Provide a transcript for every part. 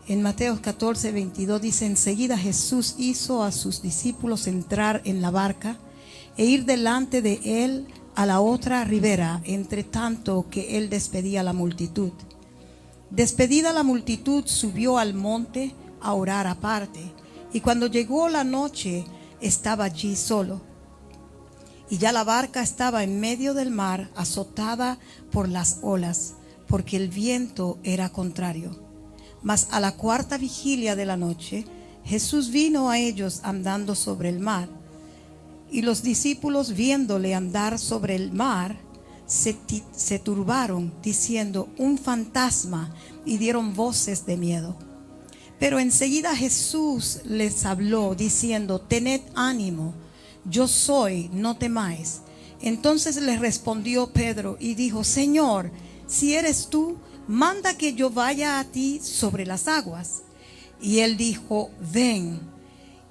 En Mateo 14:22 dice: enseguida Jesús hizo a sus discípulos entrar en la barca e ir delante de él a la otra ribera, entre tanto que él despedía a la multitud. Despedida la multitud, subió al monte a orar aparte, y cuando llegó la noche estaba allí solo. Y ya la barca estaba en medio del mar, azotada por las olas, porque el viento era contrario. Mas a la cuarta vigilia de la noche, Jesús vino a ellos andando sobre el mar. Y los discípulos, viéndole andar sobre el mar, se turbaron, diciendo: un fantasma, y dieron voces de miedo. Pero enseguida Jesús les habló, diciendo: tened ánimo, yo soy, no temáis. Entonces les respondió Pedro y dijo: Señor, si eres tú, manda que yo vaya a ti sobre las aguas. Y él dijo: ven.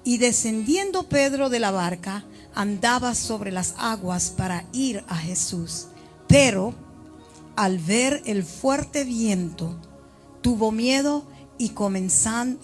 Y descendiendo Pedro de la barca, andaba sobre las aguas para ir a Jesús. Pero al ver el fuerte viento, tuvo miedo y comenzando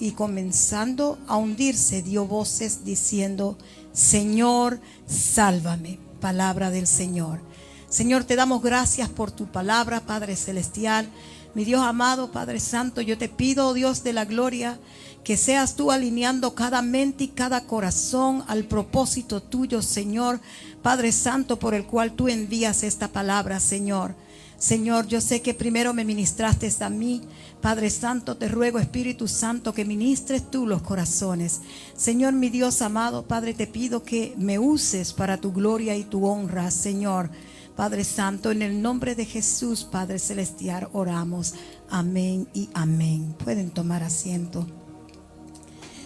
a hundirse, dio voces diciendo: Señor, sálvame. Palabra del Señor. Señor, te damos gracias por tu palabra, Padre celestial. Mi Dios amado, Padre santo, yo te pido, oh Dios de la gloria, que seas tú alineando cada mente y cada corazón al propósito tuyo, Señor, Padre santo, por el cual tú envías esta palabra, Señor. Señor, yo sé que primero me ministraste a mí. Padre santo, te ruego, Espíritu Santo, que ministres tú los corazones. Señor, mi Dios amado, Padre, te pido que me uses para tu gloria y tu honra, Señor. Padre santo, en el nombre de Jesús, Padre celestial, oramos. Amén y amén. Pueden tomar asiento.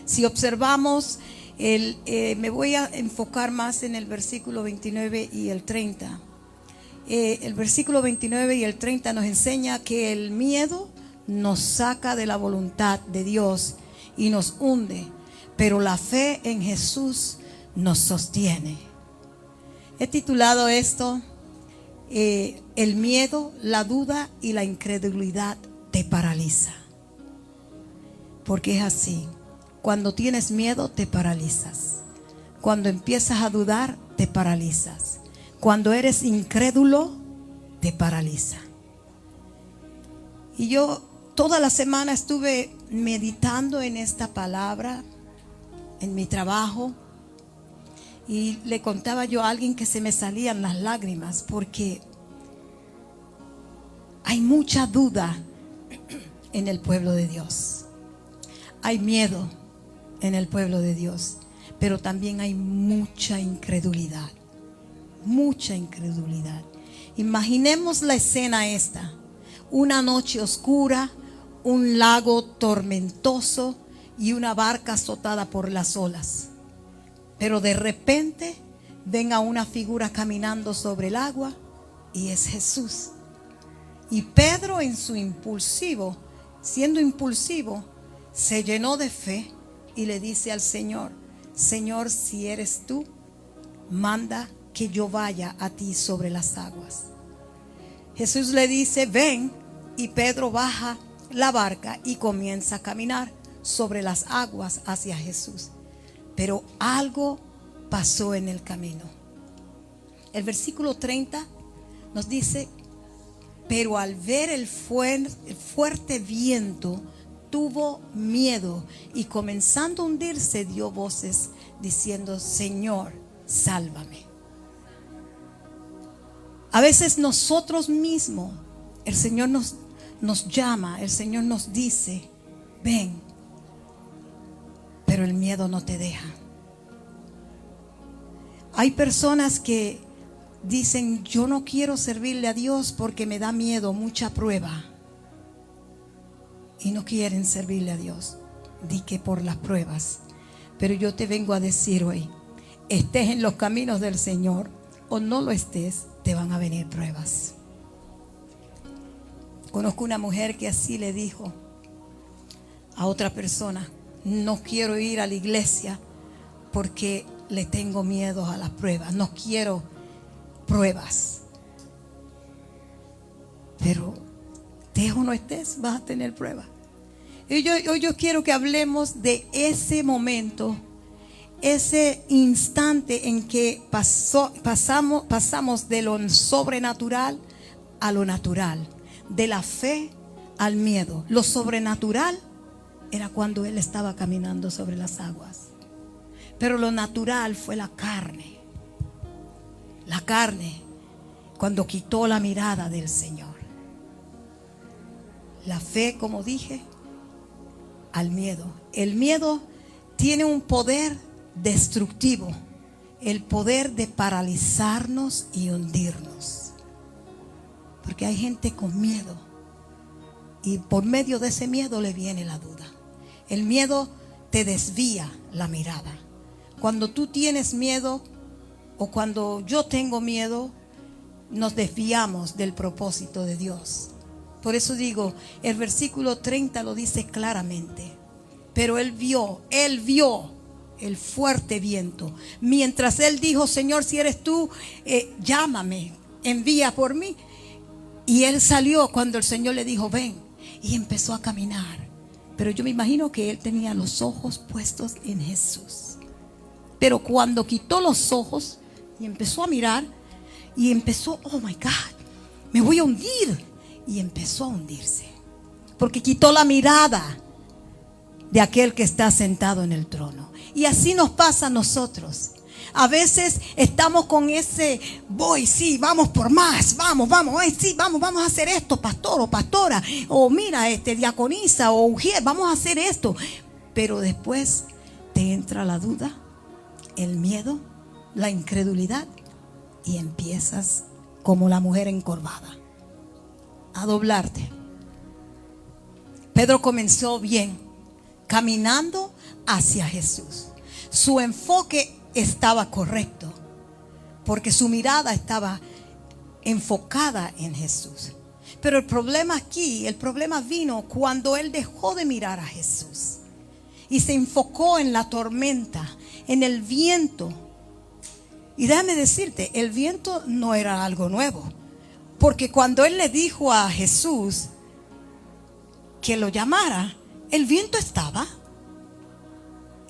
Si observamos, me voy a enfocar más en el versículo 29 y el 30. El versículo 29 y el 30 nos enseña que el miedo nos saca de la voluntad de Dios y nos hunde, pero la fe en Jesús nos sostiene. He titulado esto: el miedo, la duda y la incredulidad te paraliza. Porque es así. Cuando tienes miedo, te paralizas. Cuando empiezas a dudar, te paralizas. Cuando eres incrédulo, te paraliza. Y yo toda la semana estuve meditando en esta palabra, en mi trabajo. Y le contaba yo a alguien que se me salían las lágrimas, porque hay mucha duda en el pueblo de Dios. Hay miedo en el pueblo de Dios, pero también hay mucha incredulidad. Mucha incredulidad. Imaginemos la escena esta: una noche oscura, un lago tormentoso y una barca azotada por las olas. Pero de repente ven a una figura caminando sobre el agua, y es Jesús. Y Pedro, siendo impulsivo, se llenó de fe y le dice al Señor: Señor, si eres tú, manda que yo vaya a ti sobre las aguas. Jesús le dice: ven. Y Pedro baja la barca y comienza a caminar sobre las aguas hacia Jesús. Pero algo pasó en el camino. El versículo 30 nos dice: pero al ver el fuerte viento, tuvo miedo y comenzando a hundirse, dio voces diciendo: Señor, sálvame. A veces nosotros mismos, el Señor nos llama, el Señor nos dice: ven. Pero el miedo no te deja. Hay personas que dicen: yo no quiero servirle a Dios porque me da miedo, mucha prueba. Y no quieren servirle a Dios. Di que por las pruebas. Pero yo te vengo a decir hoy: estés en los caminos del Señor o no lo estés, te van a venir pruebas. Conozco una mujer que así le dijo a otra persona: no quiero ir a la iglesia porque le tengo miedo a las pruebas, no quiero pruebas. Pero estés o no estés, vas a tener pruebas. Hoy yo quiero que hablemos de ese momento, ese instante en que pasamos de lo sobrenatural a lo natural, de la fe al miedo. Lo sobrenatural era cuando él estaba caminando sobre las aguas, pero lo natural fue la carne. La carne, cuando quitó la mirada del Señor. La fe, como dije, al miedo. El miedo tiene un poder destructivo, el poder de paralizarnos y hundirnos. Porque hay gente con miedo y por medio de ese miedo le viene la duda. El miedo te desvía la mirada. Cuando tú tienes miedo o cuando yo tengo miedo, nos desviamos del propósito de Dios. Por eso digo, el versículo 30 lo dice claramente. Pero él vio el fuerte viento. Mientras él dijo: Señor, si eres tú, llámame, envía por mí. Y él salió cuando el Señor le dijo: ven. Y empezó a caminar. Pero yo me imagino que él tenía los ojos puestos en Jesús. Pero cuando quitó los ojos y empezó a mirar, y empezó: oh my God, me voy a hundir. Y empezó a hundirse, porque quitó la mirada de aquel que está sentado en el trono. Y así nos pasa a nosotros. A veces estamos con ese: voy, sí, vamos por más, vamos, sí, vamos a hacer esto, pastor o pastora, o mira, diaconisa o ujier, vamos a hacer esto. Pero después te entra la duda, el miedo, la incredulidad, y empiezas como la mujer encorvada a doblarte. Pedro comenzó bien, caminando hacia Jesús. Su enfoque estaba correcto, porque su mirada estaba enfocada en Jesús. Pero el problema vino cuando él dejó de mirar a Jesús y se enfocó en la tormenta, en el viento. Y déjame decirte, el viento no era algo nuevo. Porque cuando él le dijo a Jesús que lo llamara, el viento estaba.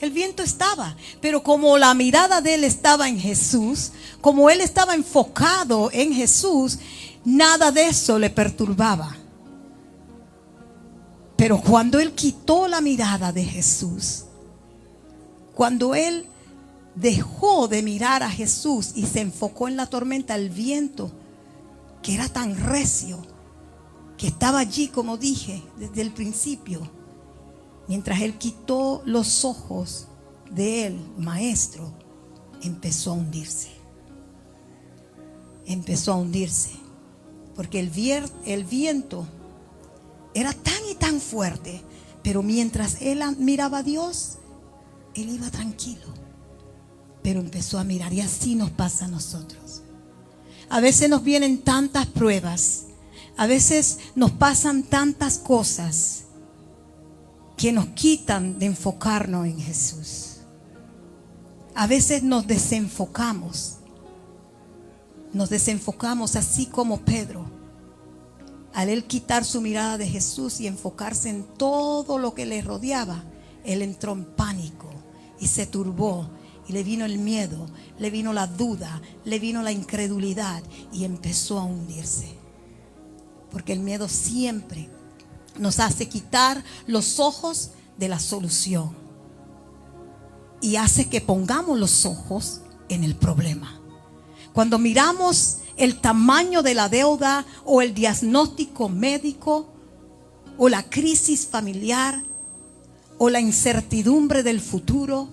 El viento estaba. Pero como la mirada de él estaba en Jesús, como él estaba enfocado en Jesús, nada de eso le perturbaba. Pero cuando él quitó la mirada de Jesús, cuando él dejó de mirar a Jesús y se enfocó en la tormenta, el viento, que era tan recio, que estaba allí, como dije desde el principio, mientras él quitó los ojos de él, maestro, empezó a hundirse. Empezó a hundirse, porque el viento era tan y tan fuerte, pero mientras él miraba a Dios, él iba tranquilo, pero empezó a mirar. Y así nos pasa a nosotros. A veces nos vienen tantas pruebas, a veces nos pasan tantas cosas que nos quitan de enfocarnos en Jesús. A veces nos desenfocamos así como Pedro. Al él quitar su mirada de Jesús y enfocarse en todo lo que le rodeaba, él entró en pánico y se turbó. Y le vino el miedo, le vino la duda, le vino la incredulidad y empezó a hundirse. Porque el miedo siempre nos hace quitar los ojos de la solución y hace que pongamos los ojos en el problema. Cuando miramos el tamaño de la deuda o el diagnóstico médico o la crisis familiar o la incertidumbre del futuro,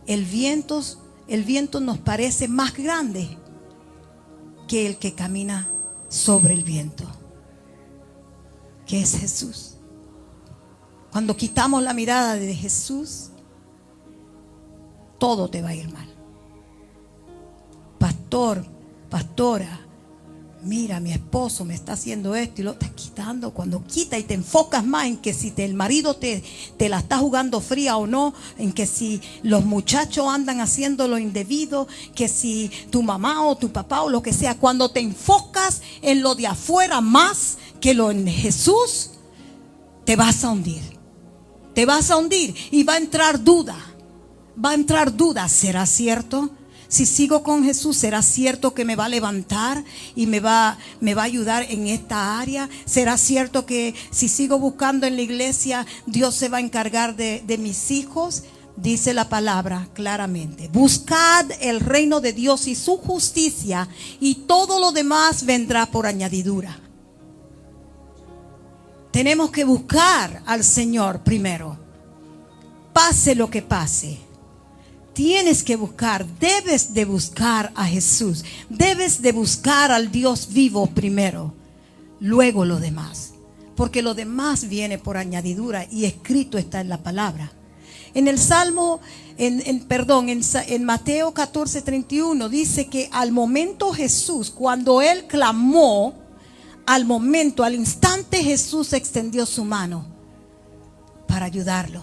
el viento nos parece más grande que el que camina sobre el viento, que es Jesús. Cuando quitamos la mirada de Jesús, todo te va a ir mal. Pastor, pastora, mira, mi esposo me está haciendo esto y lo está quitando. Cuando quita y te enfocas más en que si el marido te la está jugando fría o no, en que si los muchachos andan haciendo lo indebido, que si tu mamá o tu papá o lo que sea, cuando te enfocas en lo de afuera más que lo en Jesús, te vas a hundir. Te vas a hundir y va a entrar duda. Va a entrar duda. ¿Será cierto? Si sigo con Jesús, ¿será cierto que me va a levantar y me va a ayudar en esta área? ¿Será cierto que si sigo buscando en la iglesia, Dios se va a encargar de mis hijos? Dice la palabra claramente: buscad el reino de Dios y su justicia, y todo lo demás vendrá por añadidura. Tenemos que buscar al Señor primero. Pase lo que pase. Tienes que buscar, debes de buscar a Jesús. Debes de buscar al Dios vivo primero, luego lo demás. Porque lo demás viene por añadidura y escrito está en la palabra. En el Salmo, en Mateo 14:31 dice que al momento Jesús, cuando él clamó, al instante Jesús extendió su mano para ayudarlo,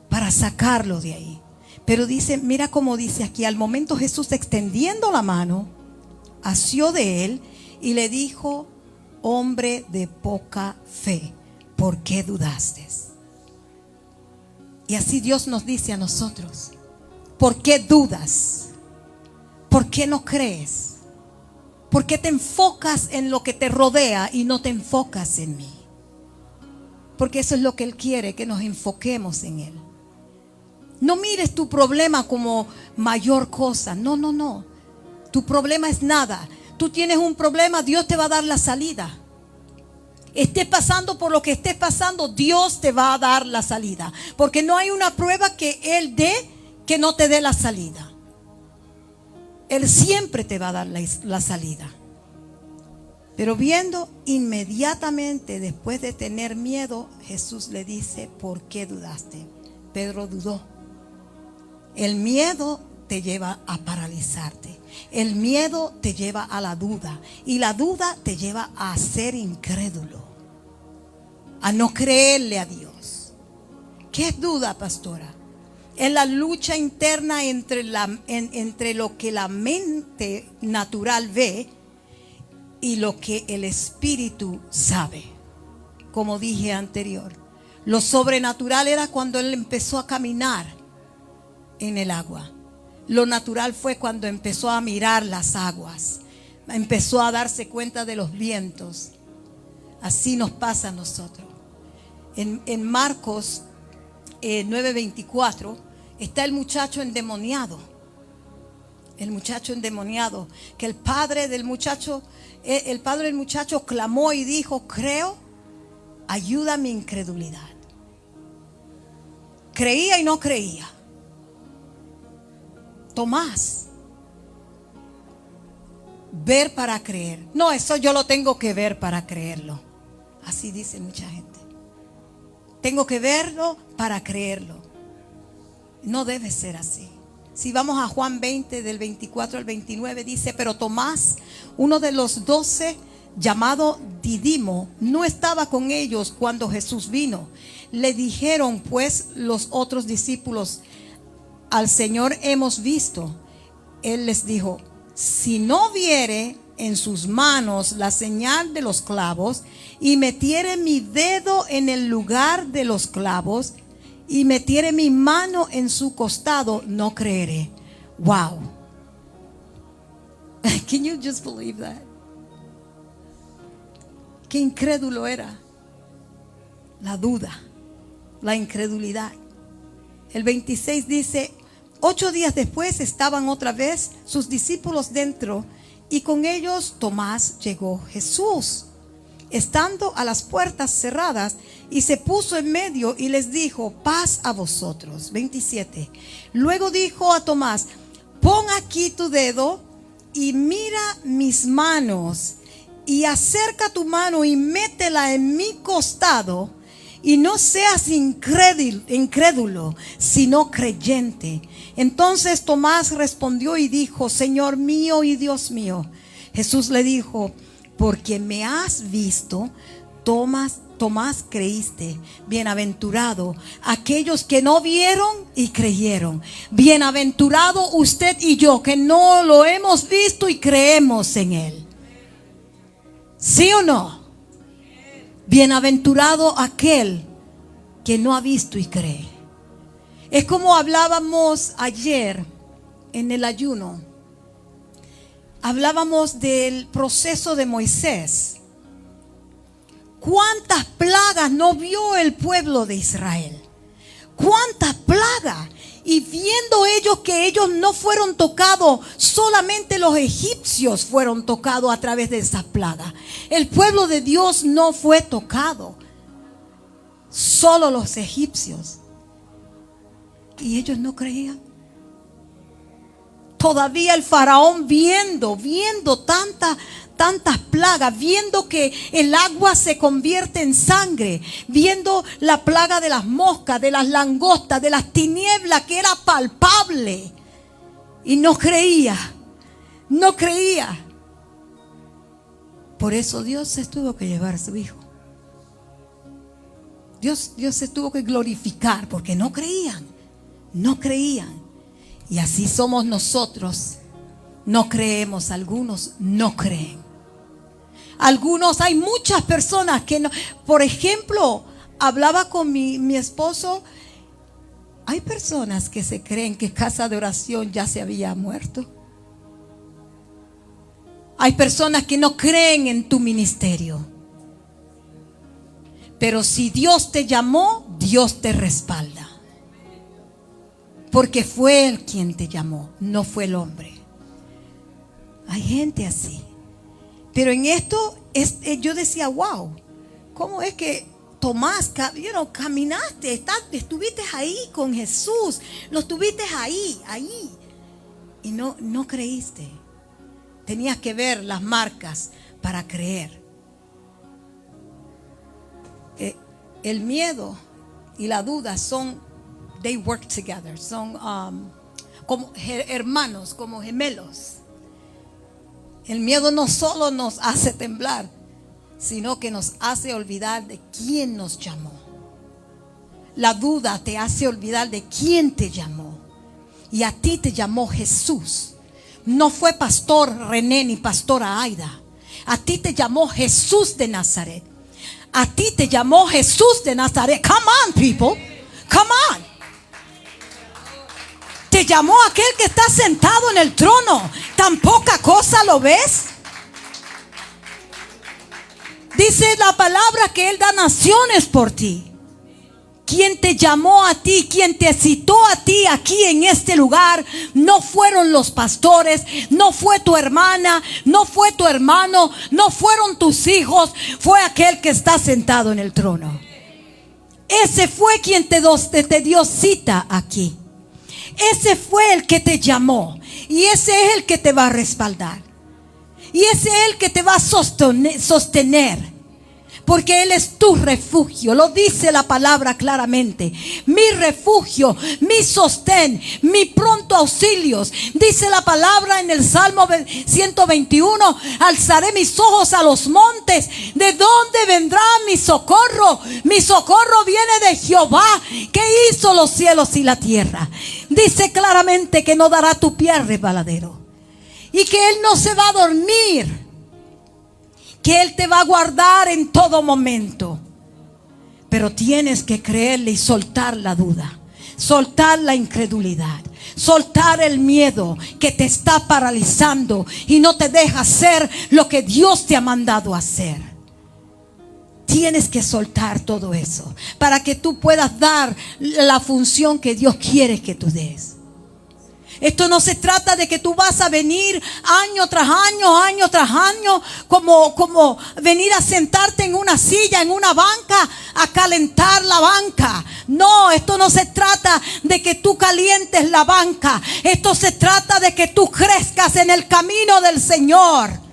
para sacarlo de ahí. Pero dice, mira cómo dice aquí: al momento Jesús, extendiendo la mano, asió de él y le dijo: hombre de poca fe, ¿por qué dudaste? Y así Dios nos dice a nosotros: ¿por qué dudas? ¿Por qué no crees? ¿Por qué te enfocas en lo que te rodea y no te enfocas en mí? Porque eso es lo que Él quiere, que nos enfoquemos en Él. No mires tu problema como mayor cosa. No, no, no. Tu problema es nada. Tú tienes un problema, Dios te va a dar la salida. Estés pasando por lo que estés pasando, Dios te va a dar la salida. Porque no hay una prueba que Él dé que no te dé la salida. Él siempre te va a dar la salida. Pero viendo inmediatamente, después de tener miedo, Jesús le dice: ¿por qué dudaste? Pedro dudó. El miedo te lleva a paralizarte. El miedo te lleva a la duda. Y la duda te lleva a ser incrédulo, a no creerle a Dios. ¿Qué es duda, pastora? Es la lucha interna entre lo que la mente natural ve y lo que el espíritu sabe. Como dije anterior, lo sobrenatural era cuando él empezó a caminar en el agua. Lo natural fue cuando empezó a mirar las aguas, empezó a darse cuenta de los vientos. Así nos pasa a nosotros. En Marcos 9:24 está el muchacho endemoniado. El muchacho endemoniado, que el padre del muchacho clamó y dijo: creo, ayuda mi incredulidad. Creía y no creía. Tomás, ver para creer. No, eso yo lo tengo que ver para creerlo. Así dice mucha gente. Tengo que verlo para creerlo. No debe ser así. Si vamos a Juan 20, del 24 al 29, dice: pero Tomás, uno de los 12, llamado Didimo, no estaba con ellos cuando Jesús vino. Le dijeron pues los otros discípulos: al Señor hemos visto. Él les dijo: si no viere en sus manos la señal de los clavos, y metiere mi dedo en el lugar de los clavos, y metiere mi mano en su costado, no creeré. Wow. Can you just believe that? Qué incrédulo era. La duda, la incredulidad. El 26 dice: 8 días después estaban otra vez sus discípulos dentro, y con ellos Tomás. Llegó Jesús, estando a las puertas cerradas, y se puso en medio y les dijo: paz a vosotros. 27. Luego dijo a Tomás: pon aquí tu dedo y mira mis manos, y acerca tu mano y métela en mi costado, y no seas incrédulo, sino creyente. Entonces Tomás respondió y dijo: Señor mío y Dios mío. Jesús le dijo: porque me has visto, Tomás, creíste. Bienaventurado aquellos que no vieron y creyeron. Bienaventurado usted y yo, que no lo hemos visto y creemos en Él. ¿Sí o no? Bienaventurado aquel que no ha visto y cree. Es como hablábamos ayer en el ayuno. Hablábamos del proceso de Moisés. ¿Cuántas plagas no vio el pueblo de Israel? ¿Cuántas plagas? Y viendo ellos que ellos no fueron tocados, solamente los egipcios fueron tocados a través de esas plagas. El pueblo de Dios no fue tocado, solo los egipcios. Y ellos no creían. Todavía el faraón viendo tantas plagas, viendo que el agua se convierte en sangre, viendo la plaga de las moscas, de las langostas, de las tinieblas, que era palpable, y no creía. Por eso Dios se tuvo que llevar a su hijo. Dios se tuvo que glorificar, porque no creían. Y así somos nosotros. No creemos, algunos no creen. Algunos, hay muchas personas que no. Por ejemplo, hablaba con mi esposo. Hay personas que se creen que Casa de Oración ya se había muerto. Hay personas que no creen en tu ministerio. Pero si Dios te llamó, Dios te respalda. Porque fue Él quien te llamó, no fue el hombre. Hay gente así. Pero en esto yo decía, wow, ¿cómo es que Tomás, caminaste, estuviste ahí con Jesús, lo estuviste ahí, y no creíste? Tenías que ver las marcas para creer. El miedo y la duda they work together, son como hermanos, como gemelos. El miedo no solo nos hace temblar, sino que nos hace olvidar de quién nos llamó. La duda te hace olvidar de quién te llamó. Y a ti te llamó Jesús. No fue pastor René ni pastora Aida. A ti te llamó Jesús de Nazaret. A ti te llamó Jesús de Nazaret. Come on, people. Come on. Te llamó aquel que está sentado en el trono. ¿Tan poca cosa lo ves? Dice la palabra que Él da naciones por ti. Quien te llamó a ti, quien te citó a ti aquí en este lugar, no fueron los pastores, no fue tu hermana, no fue tu hermano, no fueron tus hijos, fue aquel que está sentado en el trono. Ese fue quien te dio cita aquí. Ese fue el que te llamó. Y ese es el que te va a respaldar. Y ese es el que te va a sostener. Porque Él es tu refugio. Lo dice la palabra claramente. Mi refugio, mi sostén, mi pronto auxilio. Dice la palabra en el Salmo 121. Alzaré mis ojos a los montes. ¿De dónde vendrá mi socorro? Mi socorro viene de Jehová, que hizo los cielos y la tierra. Dice claramente que no dará tu pie al resbaladero. Y que Él no se va a dormir. Que Él te va a guardar en todo momento. Pero tienes que creerle y soltar la duda, soltar la incredulidad, soltar el miedo que te está paralizando y no te deja hacer lo que Dios te ha mandado hacer. Tienes que soltar todo eso para que tú puedas dar la función que Dios quiere que tú des. Esto no se trata de que tú vas a venir año tras año, como venir a sentarte en una silla, en una banca, a calentar la banca. No, esto no se trata de que tú calientes la banca. Esto se trata de que tú crezcas en el camino del Señor.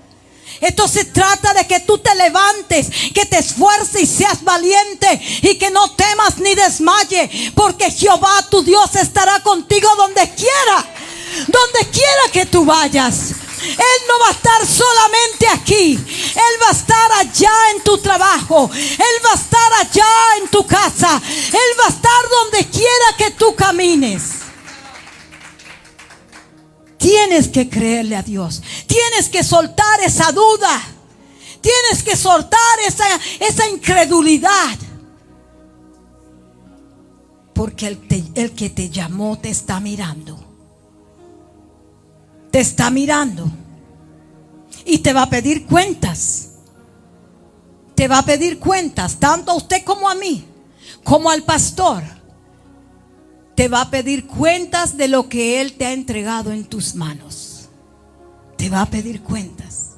Esto se trata de que tú te levantes, que te esfuerces y seas valiente y que no temas ni desmayes, porque Jehová tu Dios estará contigo donde quiera que tú vayas. Él no va a estar solamente aquí. Él va a estar allá en tu trabajo. Él va a estar allá en tu casa. Él va a estar donde quiera que tú camines. Tienes que creerle a Dios. Tienes que soltar esa duda. Tienes que soltar esa incredulidad. Porque el que te llamó te está mirando. Te está mirando. Y te va a pedir cuentas. Te va a pedir cuentas, tanto a usted como a mí, como al pastor. Te va a pedir cuentas de lo que Él te ha entregado en tus manos. Te va a pedir cuentas.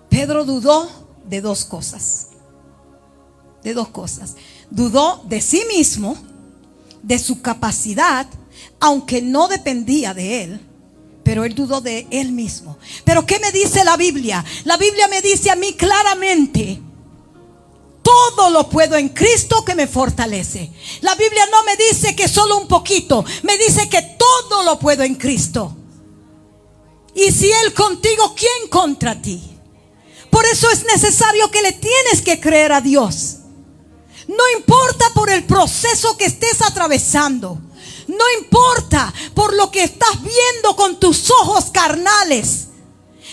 Pedro dudó de dos cosas. De dos cosas. Dudó de sí mismo, de su capacidad, aunque no dependía de él. Pero él dudó de él mismo. Pero ¿qué me dice la Biblia? La Biblia me dice a mí claramente: todo lo puedo en Cristo que me fortalece. La Biblia no me dice que solo un poquito, me dice que todo lo puedo en Cristo. Y si Él contigo, ¿quién contra ti? Por eso es necesario que le tienes que creer a Dios. No importa por el proceso que estés atravesando. No importa por lo que estás viendo con tus ojos carnales.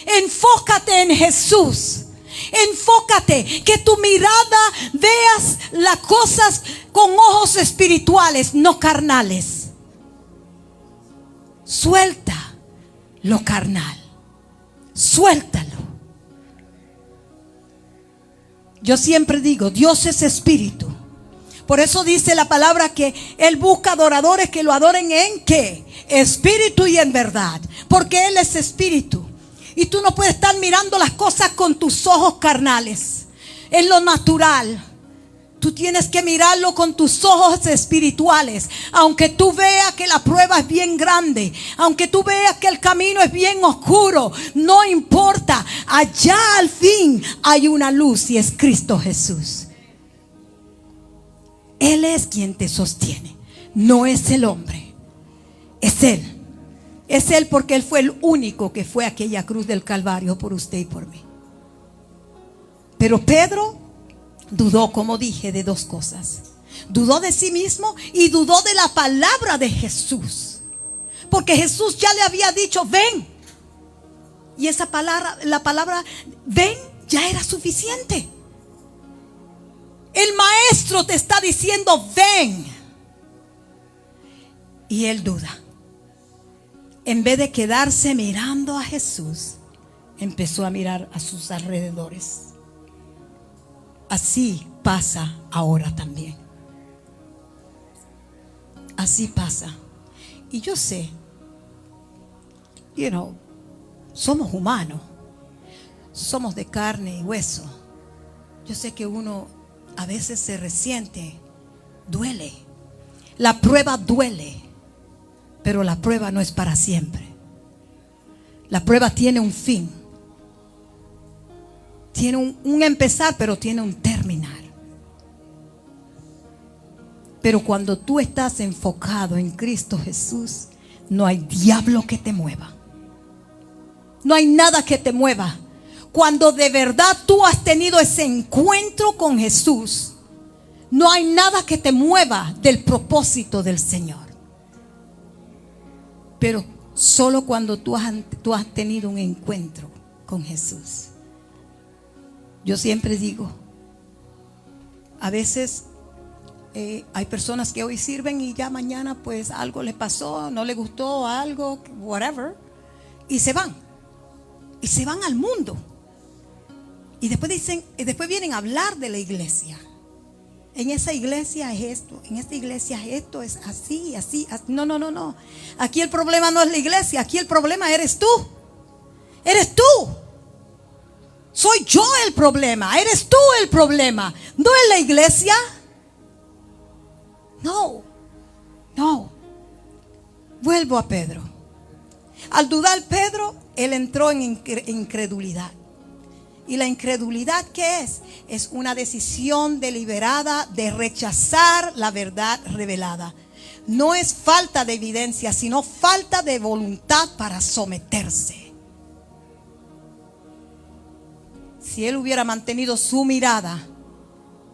Enfócate en Jesús. Enfócate, que tu mirada veas las cosas con ojos espirituales, no carnales. Suelta lo carnal. Suéltalo. Yo siempre digo, Dios es espíritu. Por eso dice la palabra que Él busca adoradores que lo adoren en ¿qué? Espíritu y en verdad. Porque Él es espíritu. Y tú no puedes estar mirando las cosas con tus ojos carnales, en lo natural. Tú tienes que mirarlo con tus ojos espirituales. Aunque tú veas que la prueba es bien grande, aunque tú veas que el camino es bien oscuro, no importa. Allá al fin hay una luz y es Cristo Jesús. Él es quien te sostiene. No es el hombre. Es Él. Es Él, porque Él fue el único que fue a aquella cruz del Calvario por usted y por mí. Pero Pedro dudó, como dije, de dos cosas. Dudó de sí mismo y dudó de la palabra de Jesús. Porque Jesús ya le había dicho, ven. Y esa palabra, la palabra ven, ya era suficiente. El maestro te está diciendo, ven. Y él duda. En vez de quedarse mirando a Jesús, empezó a mirar a sus alrededores. Así pasa ahora también. Así pasa. Y yo sé, somos humanos. Somos de carne y hueso. Yo sé que uno a veces se resiente, duele. La prueba duele. Pero la prueba no es para siempre. La prueba tiene un fin. Tiene un empezar, pero tiene un terminar. Pero cuando tú estás enfocado en Cristo Jesús, no hay diablo que te mueva. No hay nada que te mueva. Cuando de verdad tú has tenido ese encuentro con Jesús, no hay nada que te mueva del propósito del Señor. Pero solo cuando tú has tenido un encuentro con Jesús. Yo siempre digo, a veces hay personas que hoy sirven y ya mañana pues algo les pasó, no les gustó algo, whatever, y se van. Y se van al mundo. Y después vienen a hablar de la iglesia. En esa iglesia es esto, en esta iglesia esto es así, así, así. No. Aquí el problema no es la iglesia, aquí el problema eres tú. Eres tú. Soy yo el problema, eres tú el problema. No es la iglesia. No. Vuelvo a Pedro. Al dudar Pedro, él entró en incredulidad. ¿Y la incredulidad qué es? Es una decisión deliberada de rechazar la verdad revelada. No es falta de evidencia, sino falta de voluntad para someterse. Si él hubiera mantenido su mirada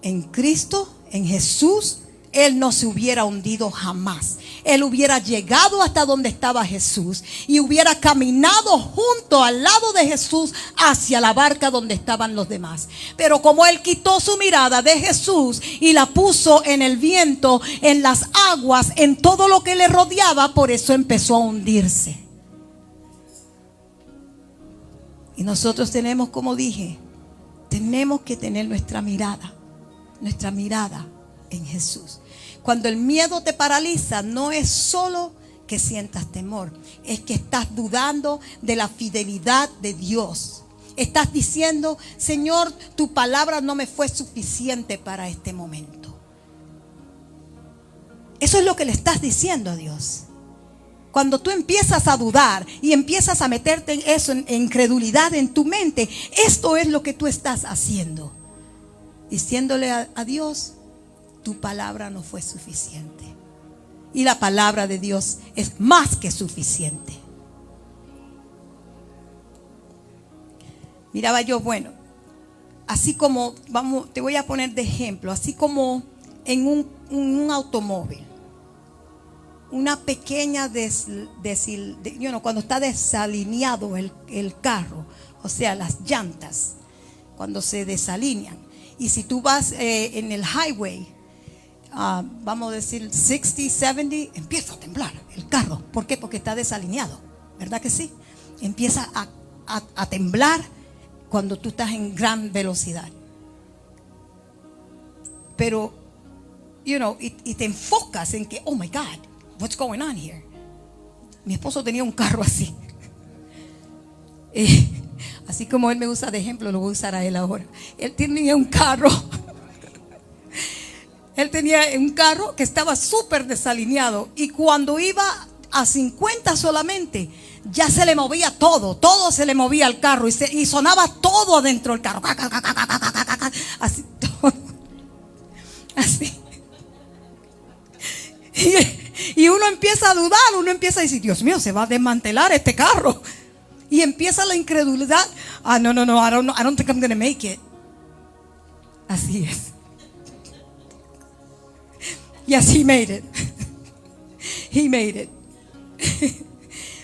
en Cristo, en Jesús, él no se hubiera hundido jamás. Él hubiera llegado hasta donde estaba Jesús y hubiera caminado junto al lado de Jesús hacia la barca donde estaban los demás. Pero como él quitó su mirada de Jesús y la puso en el viento, en las aguas, en todo lo que le rodeaba, por eso empezó a hundirse. Y nosotros tenemos, como dije, tenemos que tener nuestra mirada en Jesús. Cuando el miedo te paraliza, no es solo que sientas temor, es que estás dudando de la fidelidad de Dios. Estás diciendo: Señor, tu palabra no me fue suficiente para este momento. Eso es lo que le estás diciendo a Dios. Cuando tú empiezas a dudar y empiezas a meterte en eso, en incredulidad en tu mente, esto es lo que tú estás haciendo. Diciéndole a Dios: tu palabra no fue suficiente. Y la palabra de Dios es más que suficiente. Miraba yo, bueno, así como, te voy a poner de ejemplo, así como en un automóvil, una pequeña cuando está desalineado el carro, o sea, las llantas, cuando se desalinean. Y si tú vas en el highway, vamos a decir 60, 70, empieza a temblar el carro. ¿Por qué? Porque está desalineado, ¿verdad que sí? Empieza a temblar cuando tú estás en gran velocidad. Pero, y te enfocas en que, oh my God, what's going on here? Mi esposo tenía un carro así. Así como él me usa de ejemplo, lo voy a usar a él ahora. Él tenía un carro. Él tenía un carro que estaba súper desalineado. Y cuando iba a 50 solamente, ya se le movía todo. Todo se le movía al carro. Y sonaba todo adentro del carro. Así, todo. Así. Y uno empieza a dudar. Uno empieza a decir: Dios mío, se va a desmantelar este carro. Y empieza la incredulidad. No, I don't think I'm going to make it. Así es. Yes, he made it. He made it.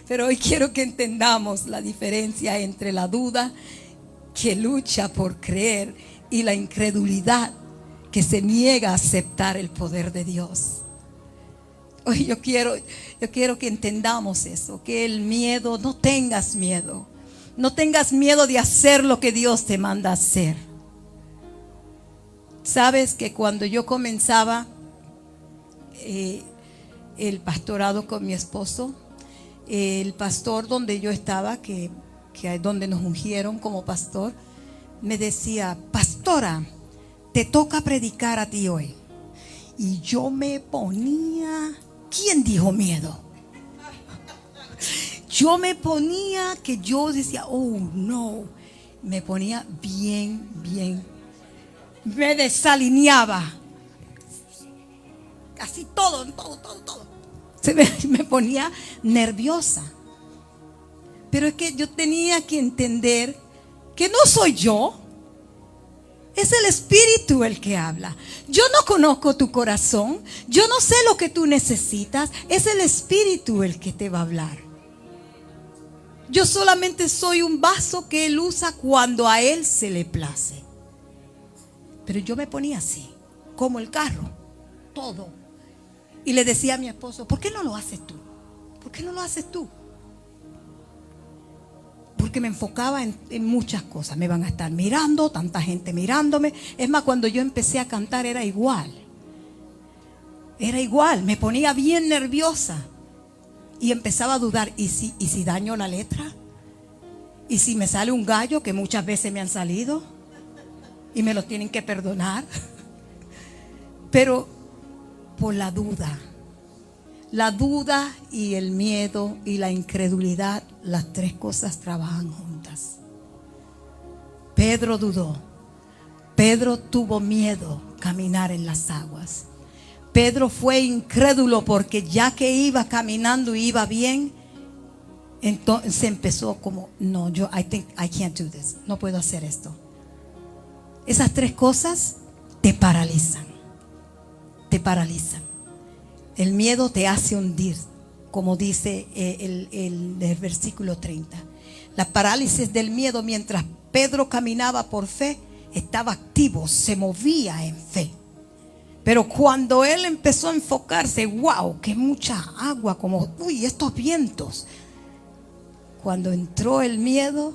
Pero hoy quiero que entendamos la diferencia entre la duda que lucha por creer y la incredulidad que se niega a aceptar el poder de Dios. Hoy yo quiero que entendamos eso, que el miedo, no tengas miedo. No tengas miedo de hacer lo que Dios te manda a hacer. Sabes que cuando yo comenzaba el pastorado con mi esposo, el pastor donde yo estaba, que donde nos ungieron como pastor, me decía: pastora, te toca predicar a ti hoy. Y yo me ponía, ¿quién dijo miedo? Yo me ponía que yo decía: oh no, me ponía bien, me desalineaba. Así todo. Me ponía nerviosa. Pero es que yo tenía que entender que no soy yo. Es el Espíritu el que habla. Yo no conozco tu corazón. Yo no sé lo que tú necesitas. Es el Espíritu el que te va a hablar. Yo solamente soy un vaso que Él usa cuando a Él se le place. Pero yo me ponía así, como el carro, todo. Y le decía a mi esposo: ¿por qué no lo haces tú? ¿Por qué no lo haces tú? Porque me enfocaba en muchas cosas. Me van a estar mirando, tanta gente mirándome. Es más, cuando yo empecé a cantar era igual. Me ponía bien nerviosa. Y empezaba a dudar: ¿y si daño la letra? ¿Y si me sale un gallo, que muchas veces me han salido? Y me lo tienen que perdonar. Pero por la duda y el miedo y la incredulidad, las tres cosas trabajan juntas. Pedro dudó. Pedro tuvo miedo caminar en las aguas. Pedro fue incrédulo porque ya que iba caminando y iba bien, entonces empezó como: no, I think I can't do this. No puedo hacer esto. Esas tres cosas te paralizan. Te paralizan. El miedo te hace hundir, como dice el versículo 30. La parálisis del miedo, mientras Pedro caminaba por fe, estaba activo, se movía en fe. Pero cuando él empezó a enfocarse, wow, que mucha agua, como, uy, estos vientos. Cuando entró el miedo,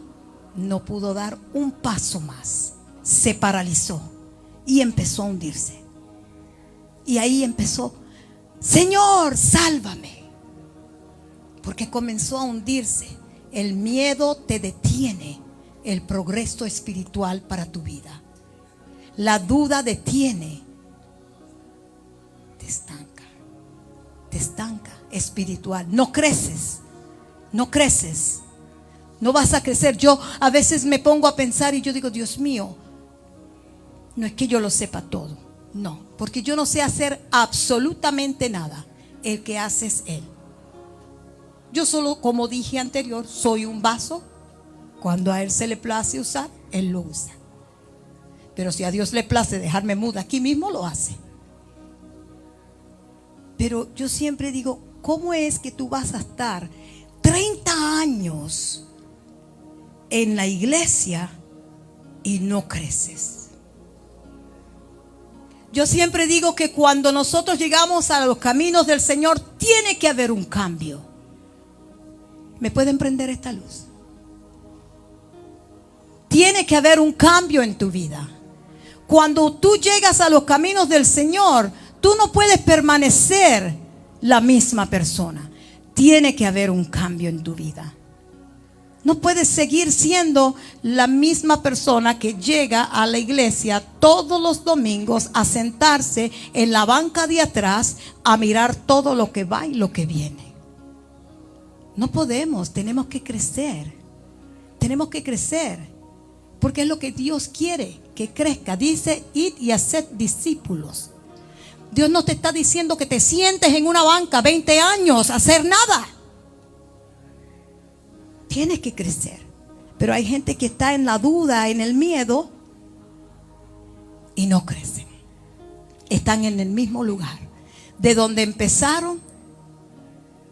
no pudo dar un paso más. Se paralizó y empezó a hundirse. Y ahí empezó, Señor, sálvame. Porque comenzó a hundirse. El miedo te detiene el progreso espiritual para tu vida. La duda detiene, te estanca espiritual. No creces, no creces, no vas a crecer. Yo a veces me pongo a pensar y yo digo, Dios mío, no es que yo lo sepa todo, no, porque yo no sé hacer absolutamente nada. El que hace es Él. Yo solo, como dije anterior, soy un vaso. Cuando a Él se le place usar, Él lo usa. Pero si a Dios le place dejarme muda aquí mismo, lo hace. Pero yo siempre digo, ¿cómo es que tú vas a estar 30 años en la iglesia y no creces? Yo siempre digo que cuando nosotros llegamos a los caminos del Señor, tiene que haber un cambio. ¿Me pueden prender esta luz? Tiene que haber un cambio en tu vida. Cuando tú llegas a los caminos del Señor, tú no puedes permanecer la misma persona. Tiene que haber un cambio en tu vida. No puedes seguir siendo la misma persona que llega a la iglesia todos los domingos a sentarse en la banca de atrás a mirar todo lo que va y lo que viene. No podemos, tenemos que crecer. Tenemos que crecer. Porque es lo que Dios quiere, que crezca. Dice, id y haced discípulos. Dios no te está diciendo que te sientes en una banca 20 años a hacer nada. Tienes que crecer. Pero hay gente que está en la duda, en el miedo, y no crecen. Están en el mismo lugar de donde empezaron,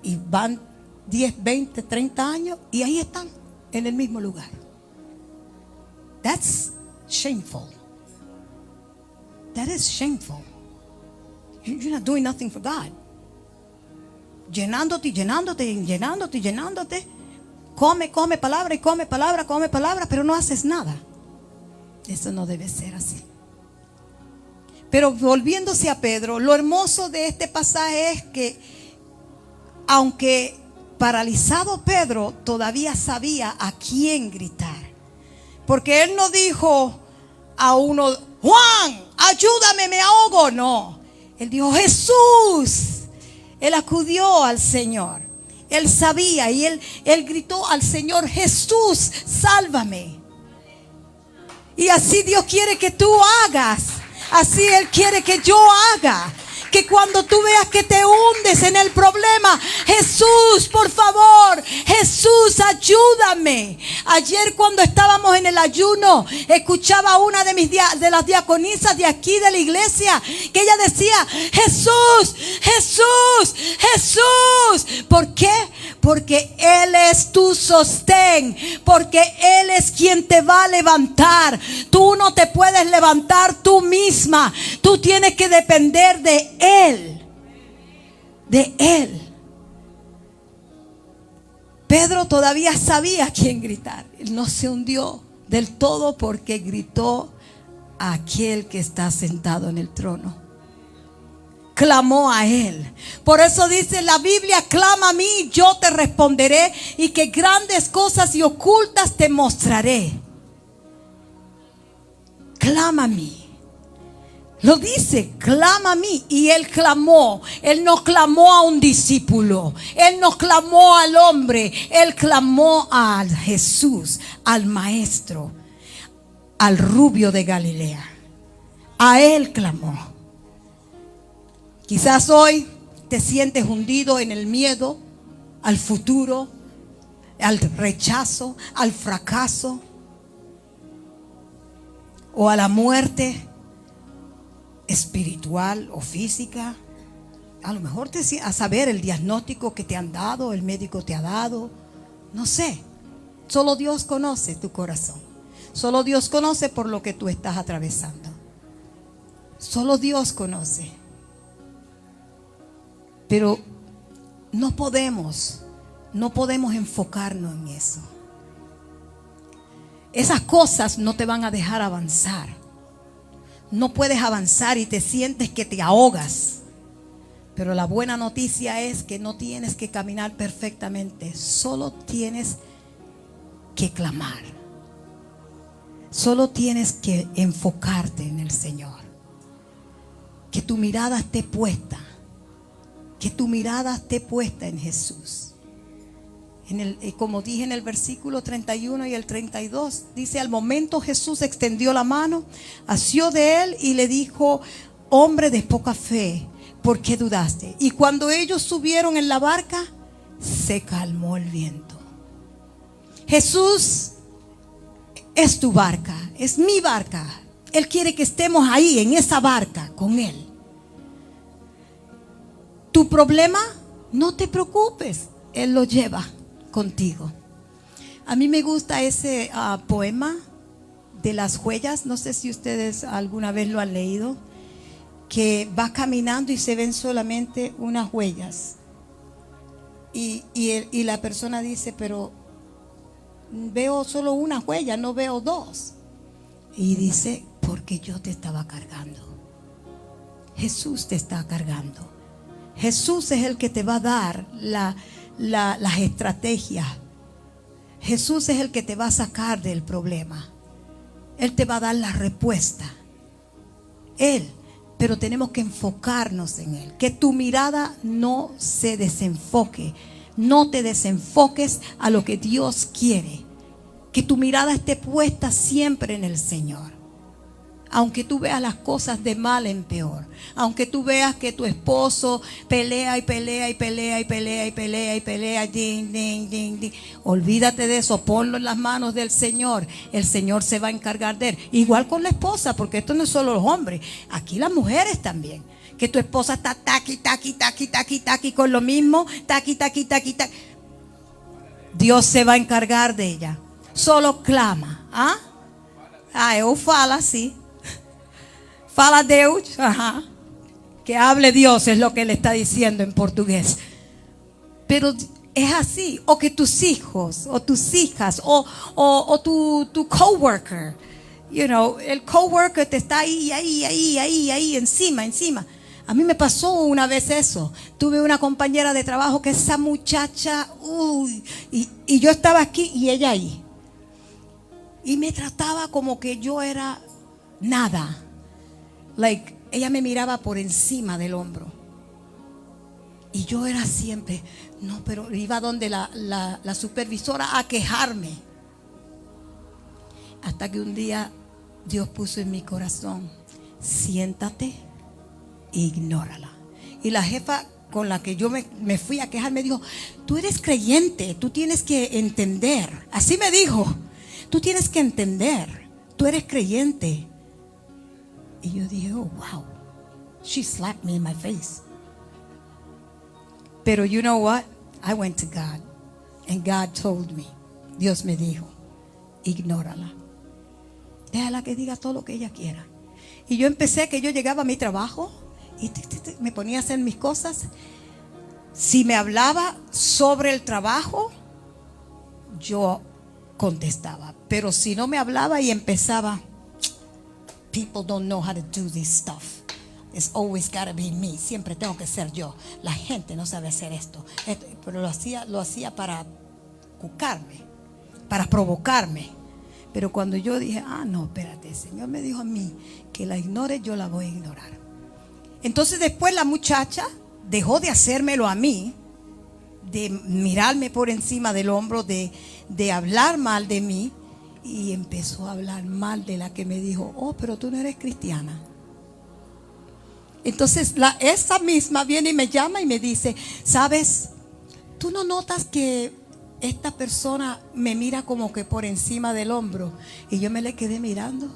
y van 10, 20, 30 años, y ahí están, en el mismo lugar. That's shameful. That is shameful. You're not doing nothing for God. Llenándote y llenándote y llenándote y llenándote. Come palabra y come palabra, pero no haces nada. Eso no debe ser así. Pero volviéndose a Pedro, lo hermoso de este pasaje es que, aunque paralizado Pedro, todavía sabía a quién gritar. Porque él no dijo a uno, Juan, ayúdame, me ahogo. No, él dijo, Jesús. Él acudió al Señor. Él sabía y él gritó al Señor, Jesús, sálvame. Y así Dios quiere que tú hagas. Así Él quiere que yo haga. Que cuando tú veas que te hundes en el problema, Jesús, por favor, Jesús, ayúdame. Ayer cuando estábamos en el ayuno, escuchaba a una de las diaconisas de aquí de la iglesia, que ella decía, Jesús, Jesús, Jesús. ¿Por qué? Porque Él es tu sostén, porque Él es quien te va a levantar. Tú no te puedes levantar tú misma. Tú tienes que depender de Él. De Él. Pedro todavía sabía a quién gritar. Él no se hundió del todo porque gritó a aquel que está sentado en el trono. Clamó a Él. Por eso dice la Biblia, clama a mí, yo te responderé, y que grandes cosas y ocultas te mostraré. Clama a mí. Lo dice, clama a mí. Y Él clamó. Él no clamó a un discípulo. Él no clamó al hombre. Él clamó a Jesús, al Maestro, al rubio de Galilea. A Él clamó. Quizás hoy te sientes hundido en el miedo al futuro, al rechazo, al fracaso o a la muerte. espiritual o física. A lo mejor a saber el diagnóstico que te han dado, el médico te ha dado. No sé. Solo Dios conoce tu corazón. Solo Dios conoce por lo que tú estás atravesando. Solo Dios conoce. Pero no podemos enfocarnos en eso. Esas cosas no te van a dejar avanzar. No puedes avanzar y te sientes que te ahogas. Pero la buena noticia es que no tienes que caminar perfectamente. Solo tienes que clamar. Solo tienes que enfocarte en el Señor. Que tu mirada esté puesta. Que tu mirada esté puesta en Jesús. Como dije en el versículo 31 y el 32, dice: al momento Jesús extendió la mano, asió de él y le dijo: hombre de poca fe, ¿por qué dudaste? Y cuando ellos subieron en la barca, se calmó el viento. Jesús es tu barca, es mi barca. Él quiere que estemos ahí en esa barca con Él. Tu problema, no te preocupes, Él lo lleva contigo. A mí me gusta ese poema de las huellas. No sé si ustedes alguna vez lo han leído, que va caminando y se ven solamente unas huellas. Y la persona dice: pero veo solo una huella, no veo dos. Y dice: porque yo te estaba cargando. Jesús te está cargando. Jesús es el que te va a dar las estrategias. Jesús es el que te va a sacar del problema. Él te va a dar la respuesta. Él. Pero tenemos que enfocarnos en Él. Que tu mirada no se desenfoque. No te desenfoques a lo que Dios quiere. Que tu mirada esté puesta siempre en el Señor. Aunque tú veas las cosas de mal en peor. Aunque tú veas que tu esposo pelea y pelea y pelea y pelea y pelea y pelea. Ding, ding, ding, ding. Olvídate de eso. Ponlo en las manos del Señor. El Señor se va a encargar de él. Igual con la esposa, porque esto no es solo los hombres. Aquí las mujeres también. Que tu esposa está taqui, taqui, taqui, taqui, taqui con lo mismo. Taqui, taqui, taqui, taqui. Dios se va a encargar de ella. Solo clama. Eu falo sí. Fala Deus, que hable Dios, es lo que él está diciendo en portugués. Pero es así. O que tus hijos, o tus hijas, o tu coworker, el coworker te está ahí, encima. A mí me pasó una vez eso. Tuve una compañera de trabajo que esa muchacha, y yo estaba aquí y ella ahí. Y me trataba como que yo era nada. Ella me miraba por encima del hombro. Y yo era siempre, pero iba donde la supervisora a quejarme. Hasta que un día Dios puso en mi corazón: siéntate e ignórala. Y la jefa con la que yo me fui a quejar me dijo: tú eres creyente, tú tienes que entender. Así me dijo: tú tienes que entender, tú eres creyente. Y yo dije: oh, wow. She slapped me in my face. Pero you know what? I went to God. And God told me. Dios me dijo: ignórala. Déjala que diga todo lo que ella quiera. Y yo empecé, que yo llegaba a mi trabajo y me ponía a hacer mis cosas. Si me hablaba sobre el trabajo, yo contestaba. Pero si no me hablaba y empezaba: people don't know how to do this stuff. It's always gotta be me. Siempre tengo que ser yo. La gente no sabe hacer esto. Pero lo hacía para cucarme, para provocarme. Pero cuando yo dije: no, espérate, el Señor me dijo a mí que la ignore, yo la voy a ignorar. Entonces después la muchacha dejó de hacérmelo a mí, de mirarme por encima del hombro, de hablar mal de mí. Y empezó a hablar mal de la que me dijo: pero tú no eres cristiana. Entonces esa misma viene y me llama y me dice: ¿sabes? ¿Tú no notas que esta persona me mira como que por encima del hombro? Y yo me le quedé mirando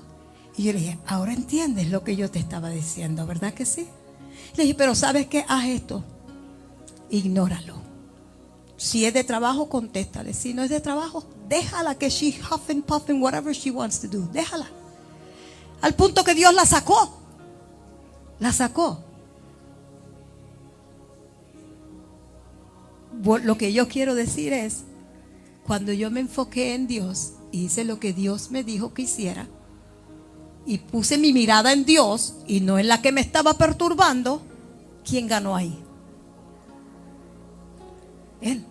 Y yo le dije, ahora entiendes lo que yo te estaba diciendo, ¿verdad que sí? Le dije, pero ¿sabes qué? Haz esto. Ignóralo. Si es de trabajo, contéstale. Si no es de trabajo, déjala que she huff and puff and whatever she wants to do. Déjala. Al punto que Dios la sacó. La sacó. Lo que yo quiero decir es, cuando yo me enfoqué en Dios, hice lo que Dios me dijo que hiciera, y puse mi mirada en Dios y no en la que me estaba perturbando, ¿quién ganó ahí? Él.